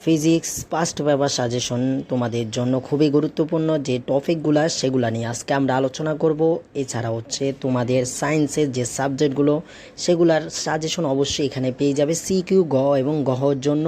Physics past paper suggestion তোমাদের জন্য খুবই গুরুত্বপূর্ণ যে টপিকগুলো সেগুলো নিয়ে আজকে আমরা আলোচনা করব। এছাড়া হচ্ছে তোমাদের সায়েন্সের যে সাবজেক্টগুলো সেগুলার সাজেশন অবশ্যই এখানে পেয়ে যাবে সিকিউ গ এবং গহর জন্য।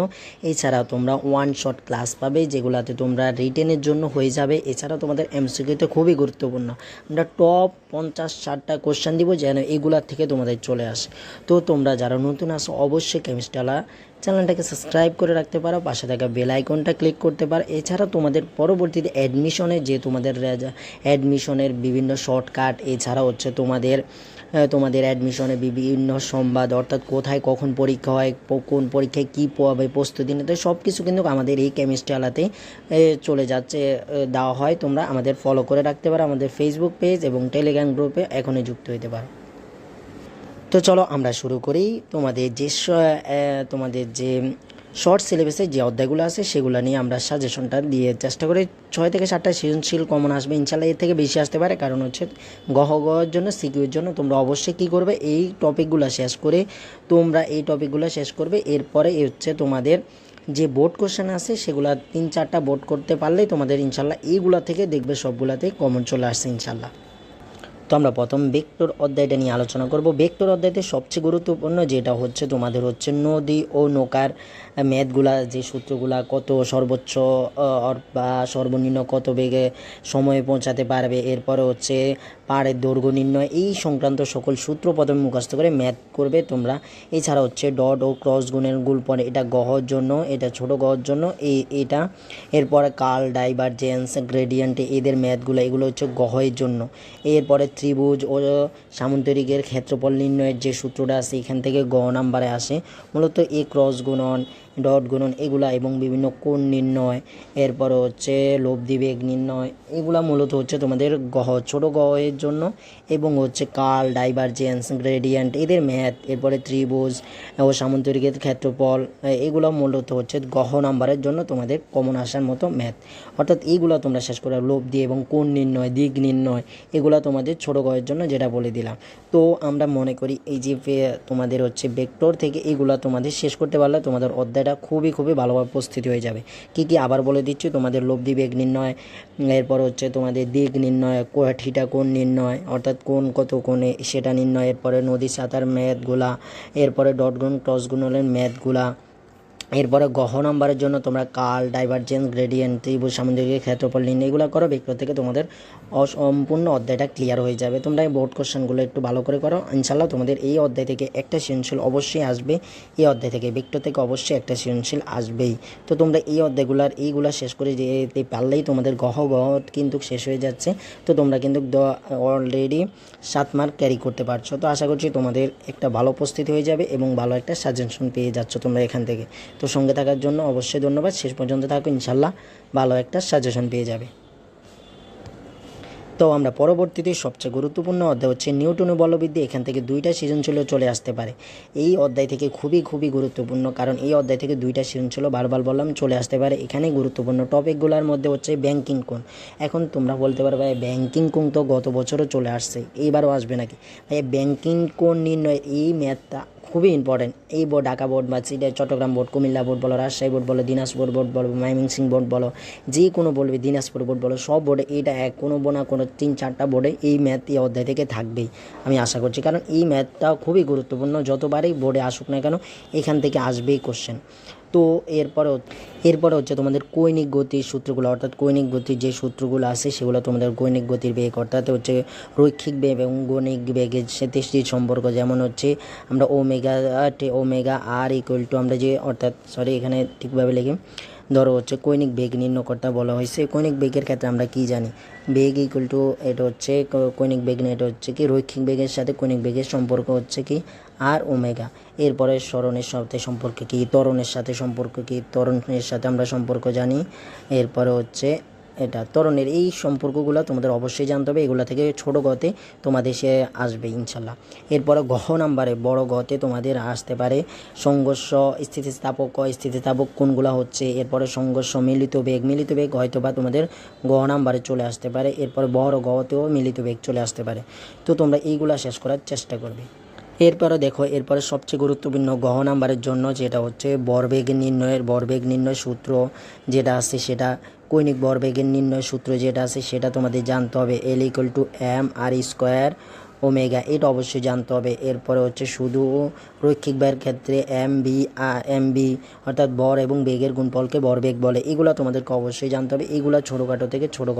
এছাড়া তোমরা ওয়ান শট ক্লাস পাবে যেগুলাতে তোমরা রিটেনের জন্য হয়ে যাবে। এছাড়া তোমাদের এমসিকিউতে খুবই গুরুত্বপূর্ণ আমরা টপ 50-60টা কোশ্চেন দিব যেন এগুলার থেকে তোমাদের চলে আসে। তো তোমরা যারা নতুন আসো অবশ্যই কেমিস্ট্রিওয়ালা চ্যানেলটাকে সাবস্ক্রাইব করে রাখতে পারো, পাশে থাকা বেল আইকনটা ক্লিক করতে পারো। এছাড়া তোমাদের পরবর্তীতে অ্যাডমিশনে যে তোমাদের অ্যাডমিশনের বিভিন্ন শর্টকাট, এছাড়া হচ্ছে তোমাদের অ্যাডমিশনে বিভিন্ন সংবাদ, অর্থাৎ কোথায় কখন পরীক্ষা হয়, কোন পরীক্ষায় কী পাবে, প্রস্তুতি নিতে সব কিছু কিন্তু আমাদের এই কেমিস্ট্রি আলাতে চলে যাচ্ছে, দেওয়া হয়। তোমরা আমাদের ফলো করে রাখতে পারো, আমাদের ফেসবুক পেজ এবং টেলিগ্রাম গ্রুপে এখনই যুক্ত হতে পারো। তো চলো আমরা শুরু করি। তোমাদের যে শর্ট সিলেবাসে যে অধ্যায়গুলো আছে সেগুলো নিয়ে আমরা সাজেশনটা দিয়ে চেষ্টা করি। 6 থেকে 7টা সৃজনশীল কমন আসবে ইনশাল্লাহ, এর থেকে বেশি আসতে পারে, কারণ হচ্ছে গহর জন্য সিকিউর জন্য তোমরা অবশ্যই কী করবে, এই টপিকগুলো শেষ করবে। এরপরে হচ্ছে তোমাদের যে বোর্ড কোশ্চেন আছে সেগুলো 3-4টা বোর্ড করতে পারলেই তোমাদের ইনশাল্লাহ এইগুলো থেকে দেখবে সবগুলাতেই কমন চলে আসছে ইনশাল্লাহ। তো আমরা প্রথম ভেক্টর অধ্যায়টা নিয়ে আলোচনা করব। ভেক্টর অধ্যায়তে সবচেয়ে গুরুত্বপূর্ণ যেটা হচ্ছে তোমাদের হচ্ছে নদী ও নৌকার ম্যাথগুলা, যে সূত্রগুলা কত সর্বোচ্চ বা সর্বনিম্ন কত বেগে সময়ে পৌঁছাতে পারবে, এরপরে হচ্ছে পাড়ের দৈর্ঘ্য নির্ণয়, এই সংক্রান্ত সকল সূত্র প্রথমে মুখস্থ করে ম্যাথ করবে তোমরা। এছাড়া হচ্ছে ডট ও ক্রস গুণের গুণফল, এটা গহর জন্য, এটা ছোট গহর জন্য এটা। এরপরে কার্ল, ডাইভারজেন্স, গ্রেডিয়েন্ট, এদের ম্যাথগুলো এগুলো হচ্ছে গহের জন্য। এরপরে ত্রিভুজ ও সামন্তরিকের ক্ষেত্রফল নির্ণয়ের যে সূত্রটা আছে এখান থেকে গ নাম্বারে আসে। মূলত এই ক্রস গুণন, ডট গুণন এগুলা এবং বিভিন্ন কোণ নির্ণয়, এরপরে হচ্ছে লব্ধি বেগ নির্ণয়, এগুলা মূলত হচ্ছে তোমাদের ছোট গহের জন্য। এবং হচ্ছে কার্ল, ডাইভারজেন্স, গ্রেডিয়েন্ট এদের ম্যাথ। এরপরে ত্রিভুজ ও সামন্তরিকের ক্ষেত্রফল, এগুলো মূলত হচ্ছে গহ নাম্বারের জন্য তোমাদের কমন আসার মতো ম্যাথ। অর্থাৎ এইগুলো তোমরা শেষ করে লব্ধি এবং কোণ নির্ণয়, দিক নির্ণয়, এগুলো তোমাদের ছোট গহের জন্য যেটা বলে দিলাম। তো আমরা মনে করি এই যে তোমাদের হচ্ছে ভেক্টর থেকে এগুলো তোমাদের শেষ করতে পারলে তোমাদের অধ্যায়টা খুবই ভালোভাবে প্রস্তুতি হয়ে যাবে। কি আবার বলে দিচ্ছি, তোমাদের লব্ধি বেগ নির্ণয়, এরপর হচ্ছে তোমাদের দিক নির্ণয়, থিটা কোণ নির্ণয়, অর্থাৎ কোণ কত কোণে সেটা নির্ণয়, এরপরে নদী সাঁতার ম্যাথগুলা, এরপরে ডট গুণ ক্রস গুণনের ম্যাথগুলা। এরপরে গহ নাম্বারের জন্য তোমরা কার্ল, ডাইভারজেন্স, গ্রেডিয়েন্ট, ত্রিভুজ সামন্তরিকের ক্ষেত্রফল নির্ণয় এগুলো করো। ভেক্টর থেকে তোমাদের অসম্পূর্ণ অধ্যায়টা ক্লিয়ার হয়ে যাবে। তোমরা এই বোর্ড কোশ্চেনগুলো একটু ভালো করে করো, ইনশাল্লাহ তোমাদের এই অধ্যায় থেকে একটা সৃজনশীল অবশ্যই আসবে। এই অধ্যায় থেকে ভেক্টর থেকে অবশ্যই একটা সৃজনশীল আসবেই। তো তোমরা এই এইগুলা শেষ করে যেতে পারলেই তোমাদের গহ কিন্তু শেষ হয়ে যাচ্ছে। তো তোমরা কিন্তু অলরেডি 7 মার্ক ক্যারি করতে পারছো। তো আশা করছি তোমাদের একটা ভালো প্রস্তুতি হয়ে যাবে এবং ভালো একটা সাজেশন পেয়ে যাচ্ছ তোমরা এখান থেকে। তো সঙ্গে থাকার জন্য অবশ্যই ধন্যবাদ, শেষ পর্যন্ত থাকো, ইনশাল্লাহ ভালো একটা সাজেশন পেয়ে যাবে। তো আমরা পরবর্তীতে সবচেয়ে গুরুত্বপূর্ণ অধ্যায় হচ্ছে নিউটনের বলবিদ্যা। এখান থেকে 2টা সৃজনশীল চলে আসতে পারে। এই অধ্যায় থেকে খুবই গুরুত্বপূর্ণ, কারণ এই অধ্যায় থেকে 2টা সৃজনশীল বারবার বললাম চলে আসতে পারে। এখানে গুরুত্বপূর্ণ টপিকগুলোর মধ্যে হচ্ছে ব্যাংকিং কোণ। এখন তোমরা বলতে পারো ভাই ব্যাংকিং কোণ তো গত বছরও চলে আসছে, এইবারও আসবে নাকি? ভাই ব্যাংকিং কোণ নির্ণয় এই ম্যাথটা খুবই ইম্পর্টেন্ট। এই বোর্ড ঢাকা বোর্ড বা চট্টগ্রাম বোর্ড, কুমিল্লা বোর্ড বলো, রাজশাহী বোর্ড বলো, দিনাজপুর বোর্ড বলো, ময়মনসিংহ বোর্ড বলো, যে কোনো বলবে, দিনাজপুর বোর্ড বলো, সব বোর্ডে এটা কোনো না কোনো 3-4টা বোর্ডে এই ম্যাথ এই অধ্যায় থেকে থাকবেই আমি আশা করছি, কারণ এই ম্যাথটা খুবই গুরুত্বপূর্ণ। যতবারই বোর্ডে আসুক না কেন এখান থেকে আসবেই কোশ্চেন। তো এরপরে হচ্ছে তোমাদের কৈনিক গতির সূত্রগুলো, অর্থাৎ কৈনিক গতির যে সূত্রগুলো আছে সেগুলো তোমাদের কৈনিক গতির বেগ, অর্থাৎ হচ্ছে রৈখিক বেগ এবং গণিক বেগের সাথে সম্পর্ক। যেমন হচ্ছে আমরা ওমেগা আর ইকুয়াল টু আমরা যে, অর্থাৎ এখানে ঠিকভাবে লিখি, ধরো হচ্ছে কৈনিক বেগ নির্ণয় করতে বলা হয়েছে। কৈনিক বেগের ক্ষেত্রে আমরা কি জানি, বেগ ইকুয়াল টু এটা হচ্ছে কৈনিক বেগ না, এটা হচ্ছে কি রৈখিক বেগের সাথে কৈনিক বেগের সম্পর্ক হচ্ছে কি আর ওমেগা। এরপরে স্মরণের সাথে সম্পর্ক কি, ত্বরণের সাথে সম্পর্ক কি, ত্বরণের সাথে আমরা সম্পর্ক জানি। এরপরে হচ্ছে এটা ত্বরণের এই সম্পর্কগুলো তোমাদের অবশ্যই জানতে হবে, এগুলো থেকে ছোট গতে তোমাদের সে আসবে ইনশাল্লাহ। এরপরে গহ নাম্বারে বড় গতে তোমাদের আসতে পারে সংঘর্ষ, স্থিতিস্থাপক কোনগুলো হচ্ছে। এরপরে সংঘর্ষ, মিলিত বেগ হয়তো বা তোমাদের গহ নাম্বারে চলে আসতে পারে। এরপরে বড় গতেও মিলিত বেগ চলে আসতে পারে। তো তোমরা এইগুলা শেষ করার চেষ্টা করবে। এরপরে দেখো, এরপরে সবচেয়ে গুরুত্বপূর্ণ গহ নাম্বারের জন্য যেটা হচ্ছে ভরবেগ নির্ণয় সূত্র যেটা আছে, সেটা কৌণিক ভরবেগের নির্ণয় সূত্র যেটা আছে সেটা তোমাদের জানতে হবে। L=mr² ওমেগা, এটা অবশ্যই জানতে হবে। এরপরে হচ্ছে শুধু রৈখিক ব্যয়ের ক্ষেত্রে এমবি অর্থাৎ ভর এবং বেগের গুণফলকে ভরবেগ বলে, এগুলো তোমাদেরকে অবশ্যই জানতে হবে। এগুলো ছোটোখাটো থেকে ছোটো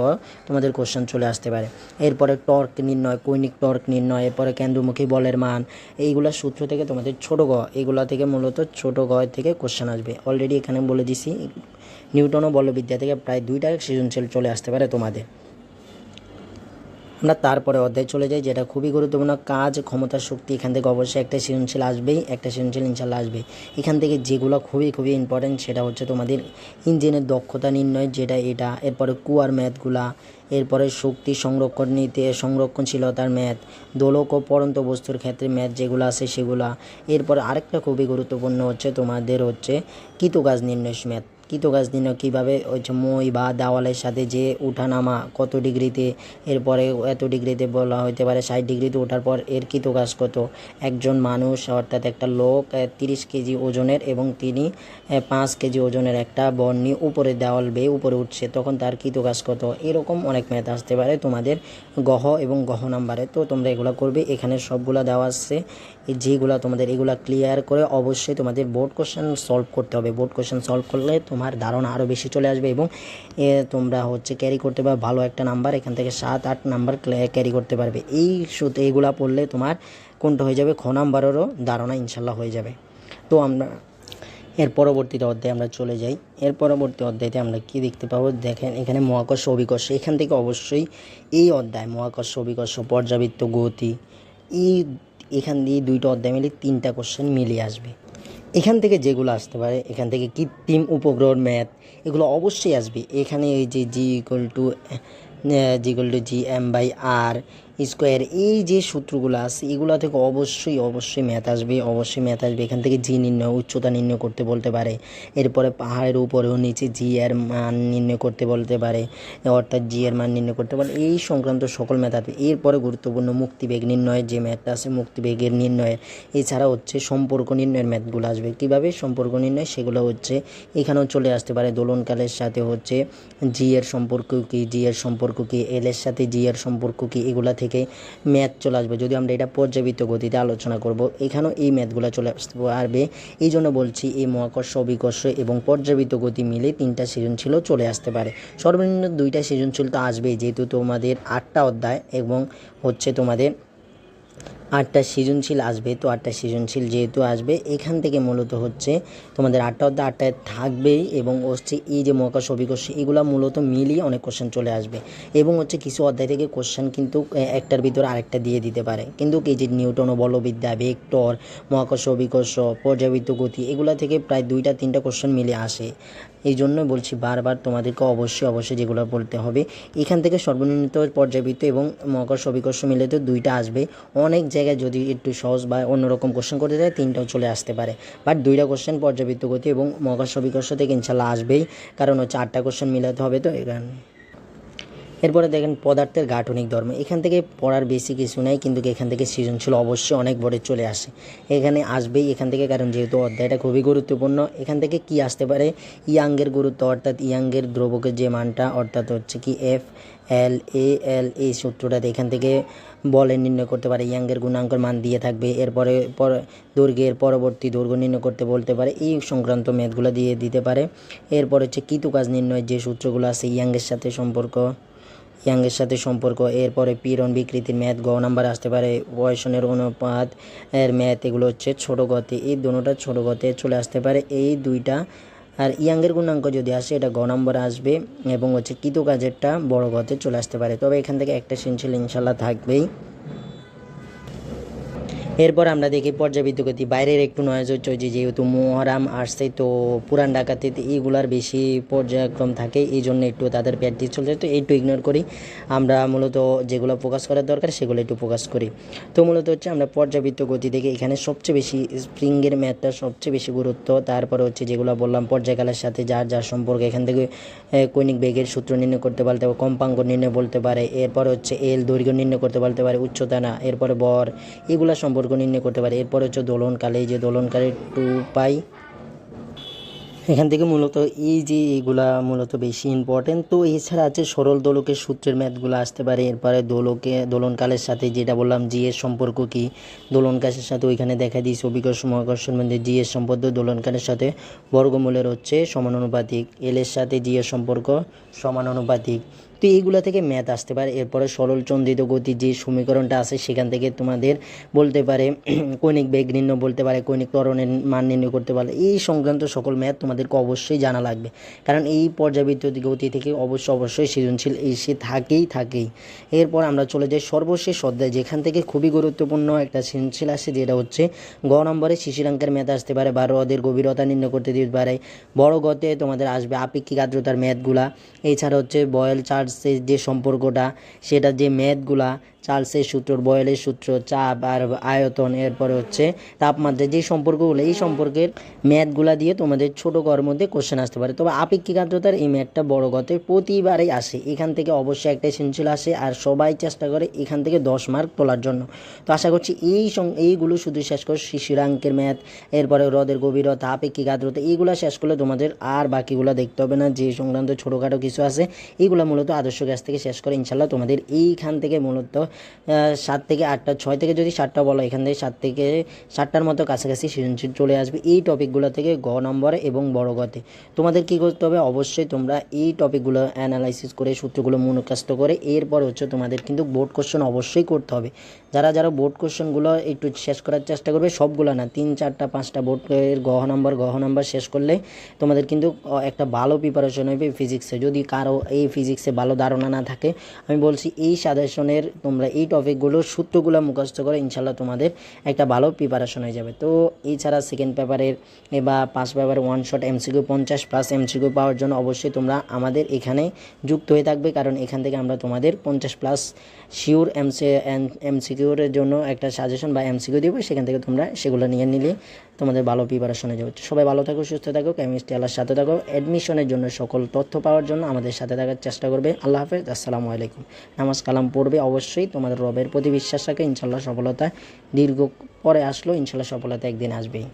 তোমাদের কোশ্চেন চলে আসতে পারে। এরপরে টর্ক নির্ণয়, কৌণিক টর্ক নির্ণয়, এরপরে কেন্দ্রমুখী বলের মান, এইগুলা সূত্র থেকে তোমাদের ছোটো এগুলা থেকে মূলত ছোটো থেকে কোশ্চেন আসবে। অলরেডি এখানে বলে দিছি, নিউটন ও বলবিদ্যা থেকে প্রায় 2টা সৃজনশীল চলে আসতে পারে তোমাদের। আমরা তারপরে অধ্যায় চলে যাই, যেটা খুবই গুরুত্বপূর্ণ, কাজ, ক্ষমতা, শক্তি। এখান থেকে অবশ্যই একটা সৃজনশীল আসবেই, একটা সৃজনশীল ইনশাল্লাহ আসবে। এখান থেকে যেগুলো খুবই ইম্পর্টেন্ট সেটা হচ্ছে তোমাদের ইঞ্জিনের দক্ষতা নির্ণয়, যেটা এটা। এরপরে কুয়ার ম্যাথগুলা, এরপরে শক্তি সংরক্ষণশীলতার ম্যাথ, দোলক ও পরন্ত বস্তুর ক্ষেত্রে ম্যাথ যেগুলো আছে সেগুলা। এরপরে আরেকটা খুবই গুরুত্বপূর্ণ হচ্ছে তোমাদের হচ্ছে কৃতকাজ নির্ণয় ম্যাথ। কৃতকাজ নির্ণয় কীভাবে হচ্ছে মই বা দেওয়ালের সাথে যে উঠানামা কত ডিগ্রিতে, এরপরে এত ডিগ্রিতে বলা হতে পারে 60 ডিগ্রিতে ওঠার পর এর কৃতকাজ কত। একজন মানুষ অর্থাৎ একটা লোক 30 কেজি ওজনের এবং তিনি 5 কেজি ওজনের একটা বল নিয়ে উপরে দেওয়াল বেয়ে উপরে উঠছে, তখন তার কৃতকাজ কত। এরকম অনেক ম্যাথ আসতে পারে তোমাদের গহ এবং গহ নাম্বারে। তো তোমরা এগুলো করবে, এখানে সবগুলা দেওয়া আছে যেগুলো তোমাদের, এগুলা ক্লিয়ার করে অবশ্যই তোমাদের বোর্ড কোশ্চেন সলভ করতে হবে। বোর্ড কোশ্চেন সলভ করলে তোমার ধারণা আরও বেশি চলে আসবে এবং তোমরা হচ্ছে ক্যারি করতে পারবে ভালো একটা নাম্বার, এখান থেকে 7-8 নাম্বার ক্যারি করতে পারবে। এইগুলা পড়লে তোমার কোনটা হয়ে যাবে, খ নাম্বারেরও ধারণা ইনশাল্লাহ হয়ে যাবে। তো আমরা এর পরবর্তীতে অধ্যায়ে আমরা চলে যাই। এর পরবর্তী অধ্যায়তে আমরা কি দেখতে পাবো, দেখেন এখানে মহাকর্ষ অভিকর্ষ। এখান থেকে অবশ্যই এই অধ্যায় মহাকর্ষ অভিকর্ষ, পর্যাবৃত্ত গতি, এখান দিয়ে 2টা অধ্যায় মিলে 3টা কোশ্চেন মিলিয়ে আসবে। এখান থেকে যেগুলো আসতে পারে, এখান থেকে কৃত্রিম উপগ্রহের ম্যাথ, এগুলো অবশ্যই আসবে। এখানে এই যে G=m/r², এই যে সূত্রগুলো আছে এগুলো থেকে অবশ্যই ম্যাথ আসবে, এখান থেকে জি নির্ণয়, উচ্চতা নির্ণয় করতে বলতে পারে। এরপরে পাহাড়ের উপরেও নিচে জি এর মান নির্ণয় করতে বলতে পারে, অর্থাৎ জি এর মান নির্ণয় করতে পারে। এই সংক্রান্ত সকল ম্যাথ আসবে। এরপরে গুরুত্বপূর্ণ মুক্তিবেগ নির্ণয়ের যে ম্যাথটা আছে, মুক্তিবেগের নির্ণয়ের, এছাড়া হচ্ছে সম্পর্ক নির্ণয়ের ম্যাথগুলো আসবে। কীভাবে সম্পর্ক নির্ণয়, সেগুলো হচ্ছে এখানেও চলে আসতে পারে। দোলনকালের সাথে হচ্ছে জি এর সম্পর্ক কী, এল এর সাথে জি এর সম্পর্ক কী, এগুলা থেকে ম্যাথ চলে আসবে। যদি আমরা এটা পর্যাবৃত্ত গতিতে আলোচনা করব, এখানেও এই ম্যাথগুলো চলে আসতে পারবে। এই জন্য বলছি এই মহাকর্ষ অভিকর্ষ এবং পর্যাবৃত্ত গতি মিলে 3টা সৃজনশীলও চলে আসতে পারে। সর্বনিম্ন 2টা সৃজনশীল তো আসবেই, যেহেতু তোমাদের 8টা অধ্যায় এবং হচ্ছে তোমাদের 8টা সৃজনশীল আসবে। তো 8টা সৃজনশীল যেহেতু আসবে, এখান থেকে মূলত হচ্ছে তোমাদের 8টা অধ্যায় 8টায় থাকবেই এবং হচ্ছে এই যে মহাকর্ষ অভিকর্ষ, এগুলো মূলত মিলিয়ে অনেক কোশ্চেন চলে আসবে। এবং হচ্ছে কিছু অধ্যায় থেকে কোশ্চেন কিন্তু একটার ভিতরে আরেকটা দিয়ে দিতে পারে। কিন্তু এই যে নিউটন ও বলবিদ্যা, ভেক্টর, মহাকর্ষ অভিকর্ষ, পর্যাবৃত্ত গতি, এগুলো থেকে প্রায় 2-3টা কোশ্চেন মিলে আসে। এই জন্য বলছি বারবার তোমাদেরকে অবশ্যই যেগুলো বলতে হবে। এখান থেকে সর্বনিম্ন পর্যাবৃত্ত এবং মহাকর্ষ অভিকর্ষ মিলে তো 2টা আসবে। অনেক জায়গায় যদি একটু সহজ বা অন্যরকম কোশ্চেন করতে যায় 3টাও চলে আসতে পারে, বাট 2টা কোশ্চেন পর্যাবৃত্ত গতি এবং মহাকর্ষ অভিকর্ষ থেকে ইনশাল্লাহ আসবেই, কারণ হচ্ছে 8টা কোশ্চেন মিলাতে হবে। তো এখানে এরপরে দেখেন পদার্থের গাঠনিক ধর্ম, এখান থেকে পড়ার বেশি কিছু নাই, কিন্তু এখান থেকে সৃজনশীল অবশ্যই অনেক বড় চলে আসে, এখানে আসবেই এখান থেকে, কারণ যেহেতু অধ্যায়টা খুবই গুরুত্বপূর্ণ। এখান থেকে কি আসতে পারে, ইয়াংয়ের গুরুত্ব, অর্থাৎ ইয়াংয়ের দ্রবকের যে মানটা, অর্থাৎ হচ্ছে কি F/L এই সূত্রটাতে এখান থেকে বলের নির্ণয় করতে পারে, ইয়াংয়ের গুণাঙ্কের মান দিয়ে থাকবে। এরপরে দৈর্ঘ্যের পরবর্তী দৈর্ঘ্য নির্ণয় করতে বলতে পারে, এই সংক্রান্ত ম্যাথগুলো দিয়ে দিতে পারে। এরপর হচ্ছে কৃতকাজ নির্ণয়ের যে সূত্রগুলো আছে, ইয়াংয়ের সাথে সম্পর্ক, এরপরে পীড়ন বিকৃতির ম্যাথ গ নাম্বার আসতে পারে। বয়সনের অনুপাত এর ম্যাথ, এগুলো হচ্ছে ছোট গতি, এই দুটোটা ছোট গতে চলে আসতে পারে এই 2টা। আর ইয়াংয়ের গুণাঙ্ক যদি আসে এটা গ নম্বরে আসবে এবং হচ্ছে কৃতকাজেরটা বড় গতে চলে আসতে পারে। তবে এখান থেকে একটা সৃজনশীল ইনশাল্লাহ থাকবেই। এরপর আমরা দেখি পর্যাবৃত্ত গতি, বাইরের একটু নয়েজ হচ্ছে, যেহেতু মোহরাম আসছে তো পুরান ঢাকাতে এইগুলার বেশি পর্যায়ক্রম থাকে, এই জন্য একটু তাদের প্র্যাকটিস চলছে, তো একটু ইগনোর করি। আমরা মূলত যেগুলো ফোকাস করার দরকার সেগুলো একটু ফোকাস করি। তো মূলত হচ্ছে আমরা পর্যাবৃত্ত গতি থেকে এখানে সবচেয়ে বেশি স্প্রিংয়ের ম্যাথটা সবচেয়ে বেশি গুরুত্ব। তারপরে হচ্ছে যেগুলো বললাম পর্যায়কালের সাথে যার সম্পর্ক, এখান থেকে কৌণিক বেগের সূত্র নির্ণয় করতে বলতে পারে, কম্পাঙ্ক নির্ণয় বলতে পারে। এরপর হচ্ছে এল দৈর্ঘ্য নির্ণয় করতে বলতে পারে, উচ্চতা না, এরপরে বর, এগুলো সম্পর্কে সম্পর্ক নির্ণয় করতে পারে। এরপর হচ্ছে দোলনকালে, এই যে দোলনকালে 2 পাই, এখান থেকে মূলত এই যে এইগুলা মূলত বেশি ইম্পর্টেন্ট। তো এছাড়া আছে সরল দোলকের সূত্রের ম্যাথগুলো আসতে পারে। এরপরে দোলনকালের সাথে যেটা বললাম জি এর সম্পর্ক কি, দোলনকালের সাথে ওইখানে দেখা দিয়েছে অভিকর্ষ মহাকর্ষণ মধ্যে জি এর সম্পর্ক দোলনকালের সাথে বর্গমূলের হচ্ছে সমানুপাতিক, এল এর সাথে জি এর সম্পর্ক সমানুপাতিক। তো এইগুলো থেকে ম্যাথ আসতে পারে। এরপরে সরল চন্দ্রিত গতির যে সমীকরণটা আছে সেখান থেকে তোমাদের বলতে পারে কৌণিক বেগ নির্ণয় বলতে পারে, কৌণিক ত্বরণের মান নির্ণয় করতে পারে। এই সংক্রান্ত সকল ম্যাথ তোমাদেরকে অবশ্যই জানা লাগবে, কারণ এই পর্যাবৃত্ত গতি থেকে অবশ্যই সৃজনশীল এসে থাকেই। এরপর আমরা চলে যাই সর্বশেষ অধ্যায়, যেখান থেকে খুবই গুরুত্বপূর্ণ একটা সৃজনশীল আসে, যেটা হচ্ছে গ নম্বরে শিশিরাঙ্কের ম্যাথ আসতে পারে বা হ্রদের গভীরতা নির্ণয় করতে দিতে পারে। বড় গতে তোমাদের আসবে আপেক্ষিক আর্দ্রতার ম্যাথগুলা। এছাড়া হচ্ছে বয়েল চার্লসের যে সম্পর্কটা, সেটা যে ম্যাথগুলা, চার্লসের সূত্র, বয়েলের সূত্র, চাপ আর আয়তন, এরপরে হচ্ছে তাপমাত্রা, যে সম্পর্কগুলো, এই সম্পর্কের ম্যাথগুলা দিয়ে তোমাদের ছোটো ঘর মধ্যে কোশ্চেন আসতে পারে। তবে আপেক্ষিক আর্দ্রতার এই ম্যাথটা বড় গতে প্রতিবারেই আসে, এখান থেকে অবশ্যই একটা সৃজনশীল আসে আর সবাই চেষ্টা করে এখান থেকে 10 মার্ক তোলার জন্য। তো আশা করছি এইগুলো শুধু শেষ করে শিশিরাঙ্কের ম্যাথ, এরপরে হ্রদের গভীরতা, আপেক্ষিক আর্দ্রতা, এইগুলো শেষ করলে তোমাদের আর বাকিগুলো দেখতে হবে না। যে সংক্রান্ত ছোটোখাটো কিছু আছে এইগুলো মূলত আদর্শ গ্যাস থেকে শেষ করে ইনশাল্লাহ তোমাদের এইখান থেকে মূলত 7 থেকে 8টা, 6 থেকে যদি 7টা বলো, এখান থেকে 7 থেকে 7টার মতো কাছাকাছি সৃজনশীল চলে আসবে এই টপিকগুলো থেকে গ নম্বরে এবং বড় গতে। তোমাদের কী করতে হবে, অবশ্যই তোমরা এই টপিকগুলো অ্যানালাইসিস করে সূত্রগুলো মুখস্থ করে এরপর হচ্ছে তোমাদের কিন্তু বোর্ড কোশ্চেন অবশ্যই করতে হবে। যারা বোর্ড কোশ্চেনগুলো একটু শেষ করার চেষ্টা করবে, সবগুলো না, 3, 4টা, 5টা বোর্ডের গহ নাম্বার শেষ করলে তোমাদের কিন্তু একটা ভালো প্রিপারেশন হবে ফিজিক্সে। যদি কারো এই ফিজিক্সে ভালো ধারণা না থাকে, আমি বলছি এই সাজেশনের তোমরা এই টপিকগুলোর সূত্রগুলো মুখস্থ করে ইনশাল্লাহ তোমাদের একটা ভালো প্রিপারেশন হয়ে যাবে। তো এছাড়া সেকেন্ড পেপারের বা ফার্স্ট পেপারে 1 শট MCQ 50+ MCQ পাওয়ার জন্য অবশ্যই তোমরা আমাদের এখানে যুক্ত হয়ে থাকবে, কারণ এখান থেকে আমরা তোমাদের 50+ শিওর MCQর জন্য একটা সাজেশন বা MCQ দেবো, সেখান থেকে তোমরা সেগুলো নিলে তোমাদের ভালো প্রিপারেশন হয়ে যাবে। সবাই ভালো থাকো, সুস্থ থাকো, কেমিস্ট্রি আল্লাহর সাথে থাকো। অ্যাডমিশনের জন্য সকল তথ্য পাওয়ার জন্য আমাদের সাথে থাকার চেষ্টা করবে। আল্লাহ হাফেজ, আসসালামু আলাইকুম। নামাজ কালাম পড়বে অবশ্যই, তোমাদের রবের প্রতি বিশ্বাস রাখে, ইনশাল্লাহ সফলতা দীর্ঘ পরে আসলো, ইনশাল্লাহ সফলতা একদিন আসবেই।